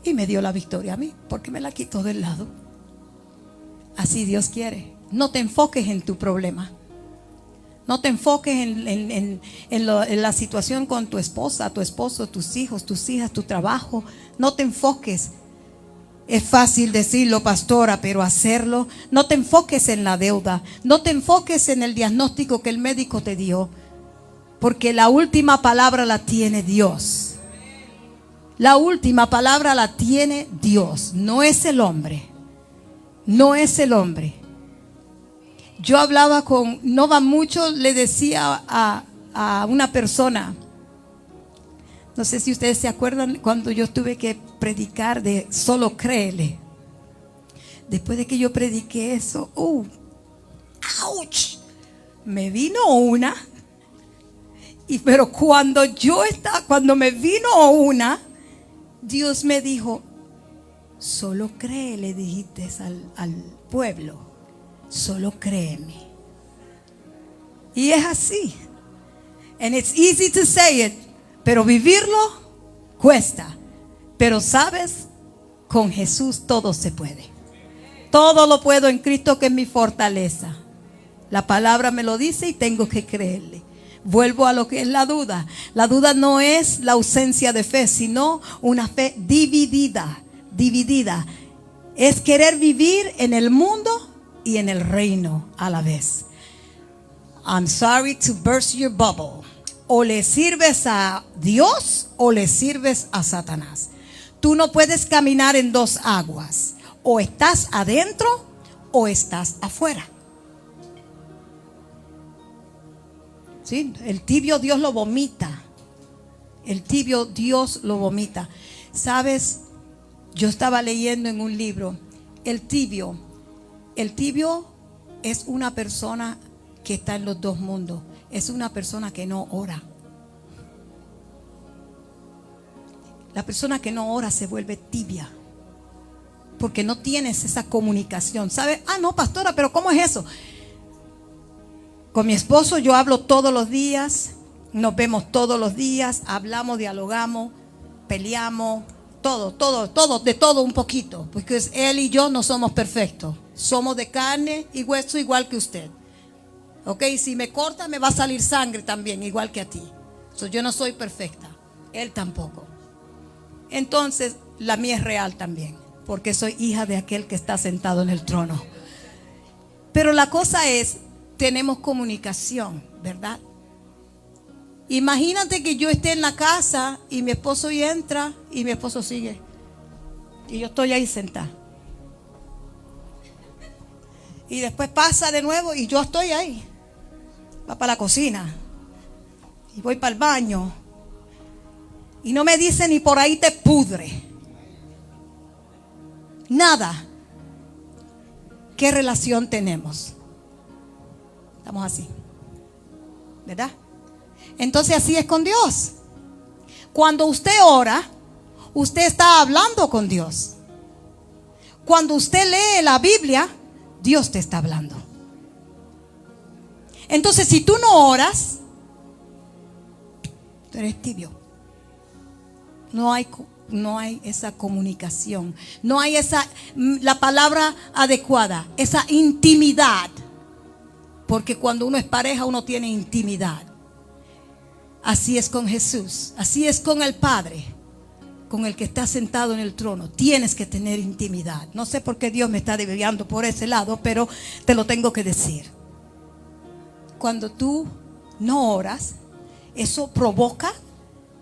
Y me dio la victoria a mí, porque me la quitó del lado. Así Dios quiere. No te enfoques en tu problema. No te enfoques en la situación con tu esposa, tu esposo, tus hijos, tus hijas, tu trabajo. No te enfoques. Es fácil decirlo, pastora, pero hacerlo. No te enfoques en la deuda. No te enfoques en el diagnóstico que el médico te dio. Porque la última palabra la tiene Dios. La última palabra la tiene Dios. No es el hombre. No es el hombre. Yo hablaba con no va mucho, le decía a una persona, no sé si ustedes se acuerdan cuando yo tuve que predicar de solo créele. Después de que yo prediqué eso, ouch, me vino una. Pero cuando me vino una, Dios me dijo, solo créele, dijiste al pueblo. Solo créeme. Y es así. And it's easy to say it, pero vivirlo cuesta. Pero sabes, con Jesús todo se puede. Todo lo puedo en Cristo que es mi fortaleza. La palabra me lo dice y tengo que creerle. Vuelvo a lo que es la duda. La duda no es la ausencia de fe, sino una fe dividida. Dividida. Es querer vivir en el mundo y en el reino a la vez. I'm sorry to burst your bubble. O le sirves a Dios o le sirves a Satanás. Tú no puedes caminar en dos aguas. O estás adentro o estás afuera. ¿Sí? El tibio Dios lo vomita. El tibio Dios lo vomita. ¿Sabes? Yo estaba leyendo en un libro. El tibio es una persona que está en los dos mundos. Es una persona que no ora. La persona que no ora se vuelve tibia. Porque no tienes esa comunicación. ¿Sabes? No, pastora, pero ¿cómo es eso? Con mi esposo yo hablo todos los días. Nos vemos todos los días. Hablamos, dialogamos, peleamos. Todo, de todo un poquito. Porque él y yo no somos perfectos. Somos de carne y hueso igual que usted. Ok, si me corta me va a salir sangre también, igual que a ti. Yo no soy perfecta. Él tampoco. Entonces, la mía es real también. Porque soy hija de aquel que está sentado en el trono. Pero la cosa es, tenemos comunicación, ¿verdad? Imagínate que yo esté en la casa y mi esposo entra y mi esposo sigue. Y yo estoy ahí sentada. Y después pasa de nuevo y yo estoy ahí. Va para la cocina. Y voy para el baño. Y no me dice ni por ahí te pudre. Nada. ¿Qué relación tenemos? Estamos así. ¿Verdad? Entonces así es con Dios. Cuando usted ora, usted está hablando con Dios. Cuando usted lee la Biblia, Dios te está hablando. Entonces si tú no oras, tú eres tibio. No hay esa comunicación. No hay la palabra adecuada, esa intimidad. Porque cuando uno es pareja, uno tiene intimidad. Así es con Jesús, así es con el Padre, con el que está sentado en el trono. Tienes que tener intimidad. No sé por qué Dios me está desviando por ese lado, pero te lo tengo que decir. Cuando tú no oras, eso provoca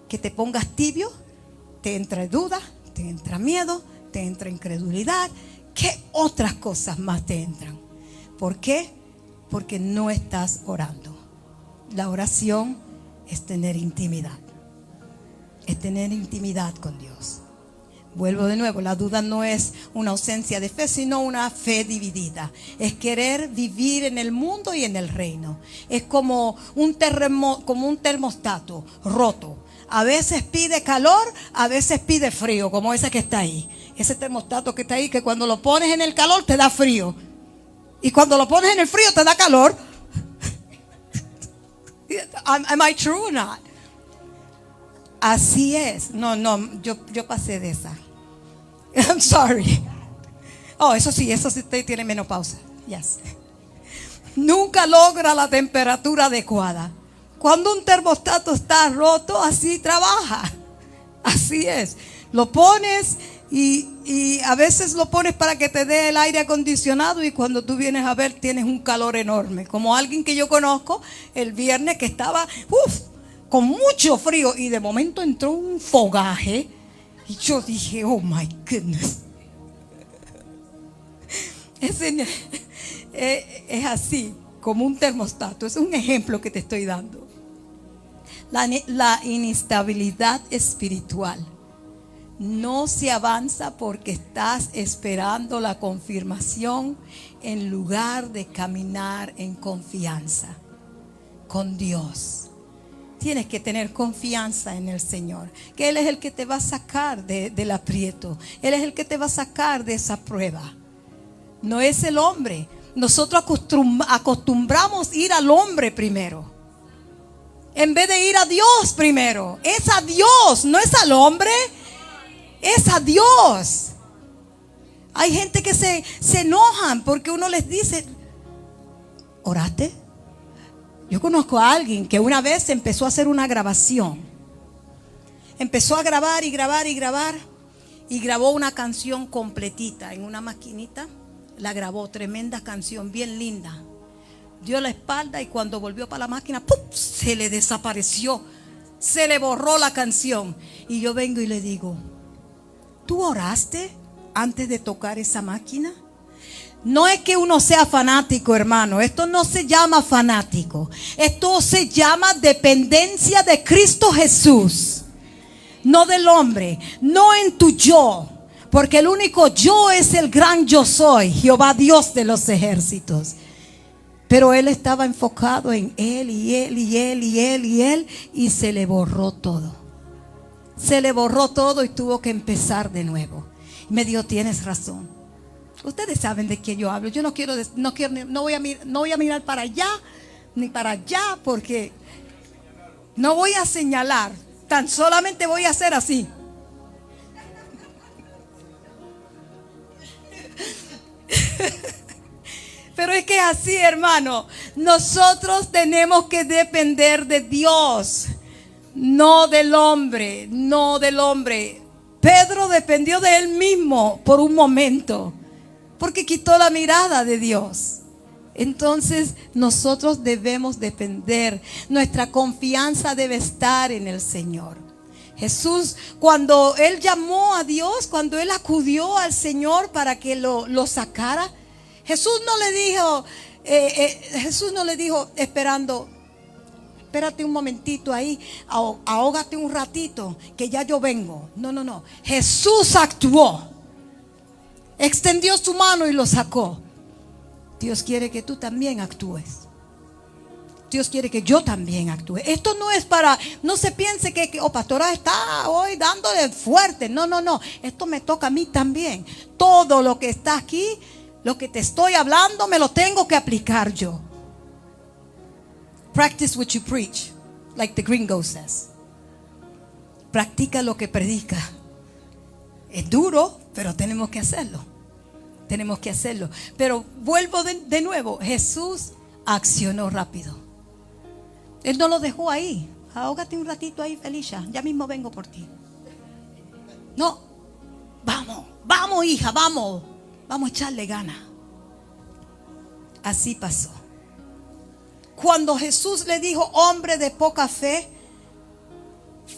que te pongas tibio, te entra duda, te entra miedo, te entra incredulidad. ¿Qué otras cosas más te entran? ¿Por qué? porque no estás orando. La oración es tener intimidad. Es tener intimidad con Dios. Vuelvo de nuevo, la duda no es una ausencia de fe, sino una fe dividida. Es querer vivir en el mundo y en el reino. Es como un termostato roto. A veces pide calor, a veces pide frío, como ese que está ahí. Ese termostato que está ahí, que cuando lo pones en el calor te da frío. Y cuando lo pones en el frío te da calor. Am I true or not? Así es. No, yo pasé de esa. I'm sorry. Oh, eso sí usted tiene menopausa. Yes. Nunca logra la temperatura adecuada. Cuando un termostato está roto, así trabaja. Así es. Lo pones y a veces lo pones para que te dé el aire acondicionado, y cuando tú vienes a ver tienes un calor enorme. Como alguien que yo conozco el viernes que estaba con mucho frío y de momento entró un fogaje y yo dije, oh my goodness. Es así, como un termostato. Es un ejemplo que te estoy dando. La inestabilidad espiritual no se avanza porque estás esperando la confirmación en lugar de caminar en confianza con Dios. Tienes que tener confianza en el Señor, que Él es el que te va a sacar del aprieto. Él es el que te va a sacar de esa prueba. No es el hombre. Nosotros acostumbramos ir al hombre primero, en vez de ir a Dios primero. Es a Dios, no es al hombre. Es a Dios. Hay gente que se enojan porque uno les dice, ¿oraste? Yo conozco a alguien que una vez empezó a hacer una grabación. Empezó a grabar y grabar y grabar, y grabó una canción completita en una maquinita. La grabó, tremenda canción, bien linda. Dio la espalda y cuando volvió para la máquina, ¡pum!, se le desapareció. Se le borró la canción. Y yo vengo y le digo, ¿tú oraste antes de tocar esa máquina? No es que uno sea fanático, hermano. Esto no se llama fanático. Esto se llama dependencia de Cristo Jesús. No del hombre, no en tu yo. Porque el único yo es el gran yo soy, Jehová Dios de los ejércitos. Pero él estaba enfocado en él y él y él y él y él, y se le borró todo. Se le borró todo y tuvo que empezar de nuevo. Me dijo, tienes razón. Ustedes saben de qué yo hablo. Yo no voy a mirar para allá ni para allá, porque no voy a señalar. Tan solamente voy a hacer así. Pero es que es así, hermano. Nosotros tenemos que depender de Dios, no del hombre, no del hombre. Pedro dependió de él mismo por un momento, porque quitó la mirada de Dios. Entonces nosotros debemos depender. Nuestra confianza debe estar en el Señor. Jesús, cuando él llamó a Dios, cuando él acudió al Señor para que lo sacara, Jesús no le dijo esperando, espérate un momentito ahí, ahógate un ratito, que ya yo vengo. No. Jesús actuó. Extendió su mano y lo sacó. Dios quiere que tú también actúes. Dios quiere que yo también actúe. Esto no es no se piense que pastora está hoy dándole fuerte. No. Esto me toca a mí también. Todo lo que está aquí, lo que te estoy hablando, me lo tengo que aplicar yo. Practice what you preach, like the gringo says. Practica lo que predica. Es duro, pero tenemos que hacerlo. Tenemos que hacerlo. Pero vuelvo de nuevo. Jesús accionó rápido. Él no lo dejó ahí. Ahógate un ratito ahí, Felicia. Ya mismo vengo por ti. No. Vamos, hija, vamos. Vamos a echarle ganas. Así pasó. Cuando Jesús le dijo, hombre de poca fe,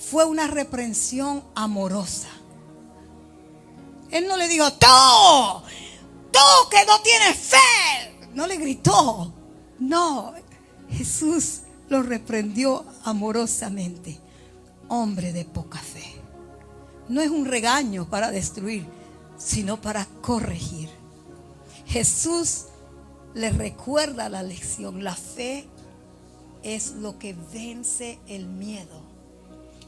fue una reprensión amorosa. Él no le dijo, tú que no tienes fe. No le gritó. No, Jesús lo reprendió amorosamente. Hombre de poca fe. No es un regaño para destruir, sino para corregir. Jesús le recuerda la lección. La fe es lo que vence el miedo.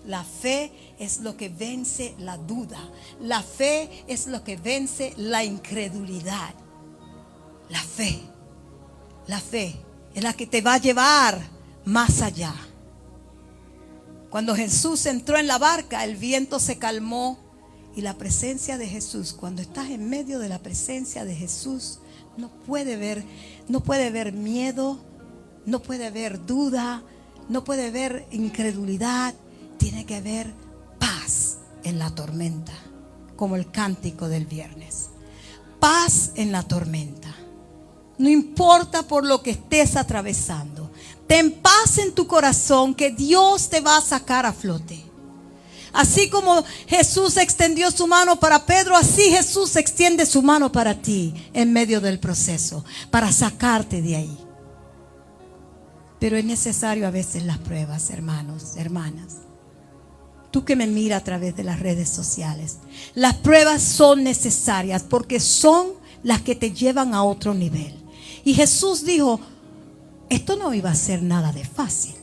La fe es lo que vence la duda. La fe es lo que vence la incredulidad. La fe es la que te va a llevar más allá. Cuando Jesús entró en la barca, el viento se calmó y la presencia de Jesús, cuando estás en medio de la presencia de Jesús, no puede haber miedo, no puede haber duda, no puede haber incredulidad. Tiene que haber paz en la tormenta, como el cántico del viernes. Paz en la tormenta. No importa por lo que estés atravesando. Ten paz en tu corazón, que Dios te va a sacar a flote. Así como Jesús extendió su mano para Pedro, así Jesús extiende su mano para ti en medio del proceso, para sacarte de ahí. Pero es necesario a veces las pruebas, hermanos, hermanas. Tú que me miras a través de las redes sociales, las pruebas son necesarias porque son las que te llevan a otro nivel. Y Jesús dijo, esto no iba a ser nada de fácil.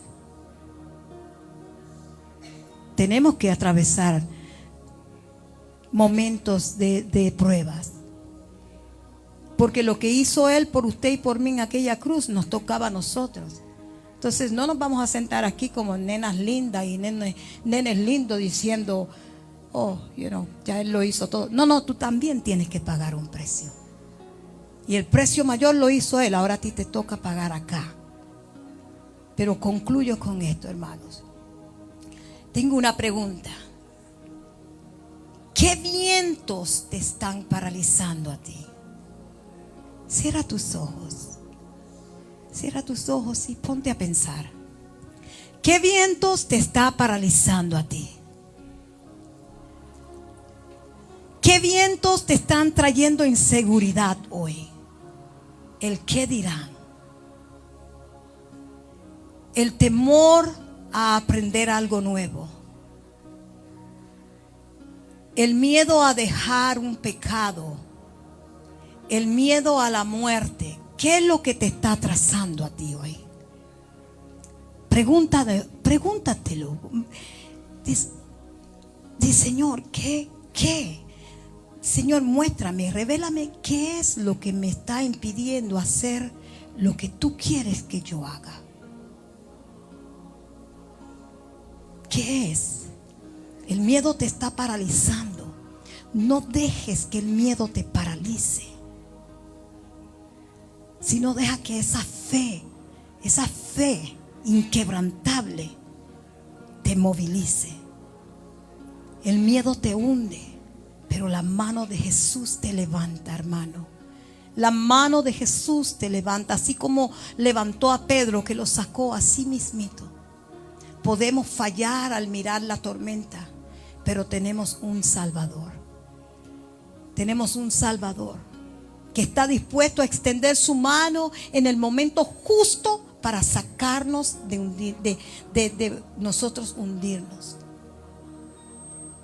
Tenemos que atravesar momentos de pruebas. Porque lo que hizo Él por usted y por mí en aquella cruz nos tocaba a nosotros. Entonces no nos vamos a sentar aquí como nenas lindas y nenes lindos diciendo, ya Él lo hizo todo. No, tú también tienes que pagar un precio. Y el precio mayor lo hizo Él, ahora a ti te toca pagar acá. Pero concluyo con esto, hermanos. Tengo una pregunta. ¿Qué vientos te están paralizando a ti? Cierra tus ojos. Cierra tus ojos y ponte a pensar. ¿Qué vientos te está paralizando a ti? ¿Qué vientos te están trayendo inseguridad hoy? El qué dirán. El temor a aprender algo nuevo. El miedo a dejar un pecado. El miedo a la muerte. ¿Qué es lo que te está atrasando a ti hoy? Pregúntatelo. Dice, Señor, ¿qué? Señor, muéstrame, revélame qué es lo que me está impidiendo hacer lo que tú quieres que yo haga. ¿Qué es? El miedo te está paralizando. No dejes que el miedo te paralice, sino deja que esa fe inquebrantable te movilice. El miedo te hunde, pero la mano de Jesús te levanta, hermano. La mano de Jesús te levanta, así como levantó a Pedro, que lo sacó así mismito. Podemos fallar al mirar la tormenta, pero tenemos un Salvador. Tenemos un Salvador que está dispuesto a extender su mano en el momento justo para sacarnos de nosotros hundirnos.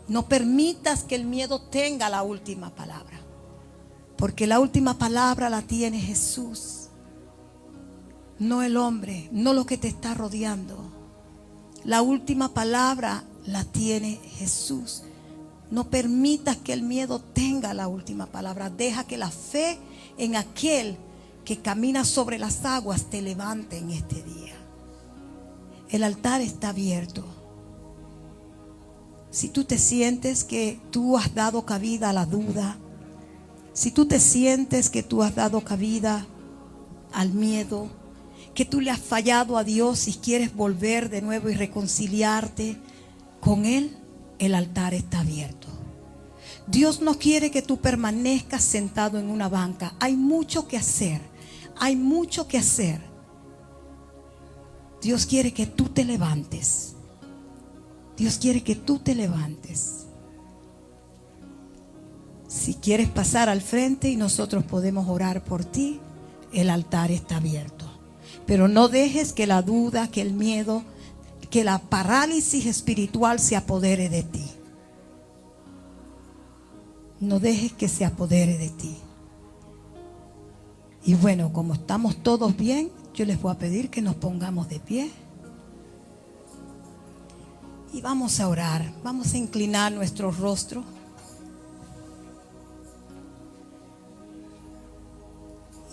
No permitas que el miedo tenga la última palabra, porque la última palabra la tiene Jesús, no el hombre, no lo que te está rodeando. La última palabra la tiene Jesús. No permitas que el miedo tenga la última palabra. Deja que la fe en aquel que camina sobre las aguas te levante en este día. El altar está abierto. Si tú te sientes que tú has dado cabida a la duda, si tú te sientes que tú has dado cabida al miedo, que tú le has fallado a Dios y quieres volver de nuevo y reconciliarte con Él, el altar está abierto. Dios no quiere que tú permanezcas sentado en una banca. Hay mucho que hacer. Hay mucho que hacer. Dios quiere que tú te levantes. Dios quiere que tú te levantes. Si quieres pasar al frente y nosotros podemos orar por ti, el altar está abierto. Pero no dejes que la duda, que el miedo, que la parálisis espiritual se apodere de ti. No dejes que se apodere de ti. Y bueno, como estamos todos bien, yo les voy a pedir que nos pongamos de pie. Y vamos a orar, vamos a inclinar nuestro rostro.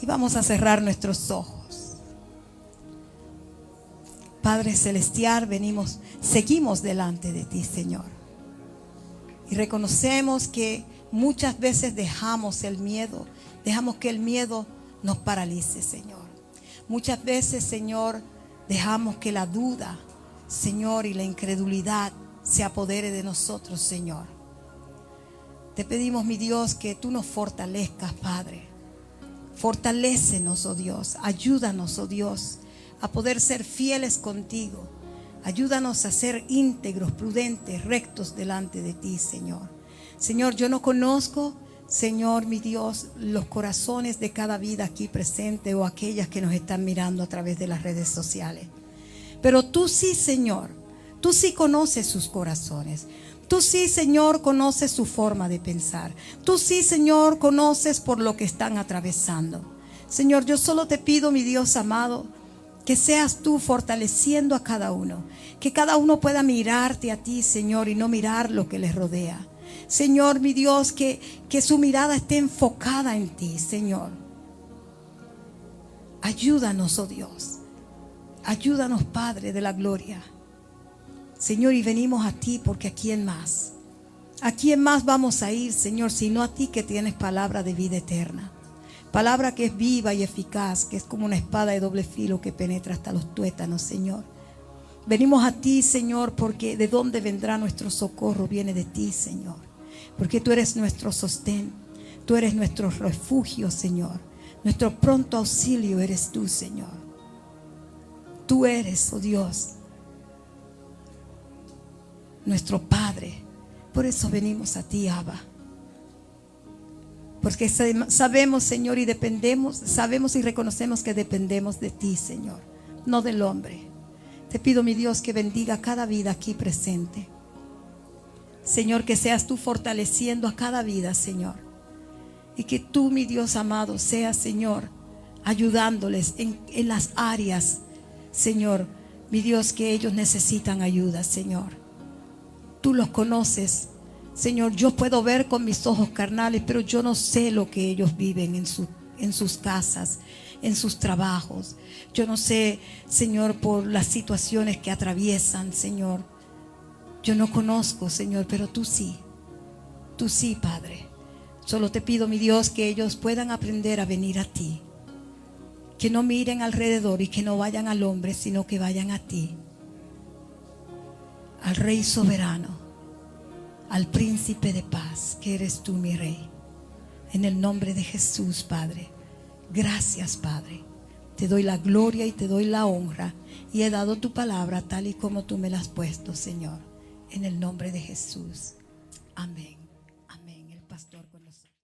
Y vamos a cerrar nuestros ojos. Padre Celestial, seguimos delante de ti, Señor. Y reconocemos que muchas veces dejamos el miedo, dejamos que el miedo nos paralice, Señor. Muchas veces, Señor, dejamos que la duda, Señor, y la incredulidad se apodere de nosotros, Señor. Te pedimos, mi Dios, que tú nos fortalezcas, Padre. Fortalécenos, oh Dios. Ayúdanos, oh Dios, a poder ser fieles contigo. Ayúdanos a ser íntegros, prudentes, rectos delante de ti, Señor. Señor, yo no conozco, Señor, mi Dios, los corazones de cada vida aquí presente o aquellas que nos están mirando a través de las redes sociales. Pero tú sí, Señor, tú sí conoces sus corazones. Tú sí, Señor, conoces su forma de pensar. Tú sí, Señor, conoces por lo que están atravesando. Señor, yo solo te pido, mi Dios amado, que seas tú fortaleciendo a cada uno. Que cada uno pueda mirarte a ti, Señor, y no mirar lo que les rodea. Señor, mi Dios, que su mirada esté enfocada en ti, Señor. Ayúdanos, oh Dios. Ayúdanos, Padre de la gloria. Señor, y venimos a ti porque ¿a quién más? ¿A quién más vamos a ir, Señor, sino a ti que tienes palabra de vida eterna? Palabra que es viva y eficaz, que es como una espada de doble filo que penetra hasta los tuétanos, Señor. Venimos a ti, Señor, porque ¿de dónde vendrá nuestro socorro? Viene de ti, Señor. Porque tú eres nuestro sostén, tú eres nuestro refugio, Señor. Nuestro pronto auxilio eres tú, Señor. Tú eres, oh Dios, nuestro Padre. Por eso venimos a ti, Abba. Porque sabemos, Señor, y dependemos, sabemos y reconocemos que dependemos de ti, Señor, no del hombre. Te pido, mi Dios, que bendiga cada vida aquí presente. Señor, que seas tú fortaleciendo a cada vida, Señor. Y que tú, mi Dios amado, seas, Señor, ayudándoles en las áreas, Señor, mi Dios, que ellos necesitan ayuda, Señor. Tú los conoces, Señor. Yo puedo ver con mis ojos carnales, pero yo no sé lo que ellos viven en sus casas, en sus trabajos. Yo no sé, Señor, por las situaciones que atraviesan, Señor. Yo no conozco, Señor, pero tú sí. Tú sí, Padre. Solo te pido, mi Dios, que ellos puedan aprender a venir a ti. Que no miren alrededor y que no vayan al hombre, sino que vayan a ti. Al Rey soberano, al Príncipe de paz, que eres tú, mi Rey. En el nombre de Jesús, Padre. Gracias, Padre. Te doy la gloria y te doy la honra. Y he dado tu palabra tal y como tú me la has puesto, Señor. En el nombre de Jesús. Amén. Amén. El pastor.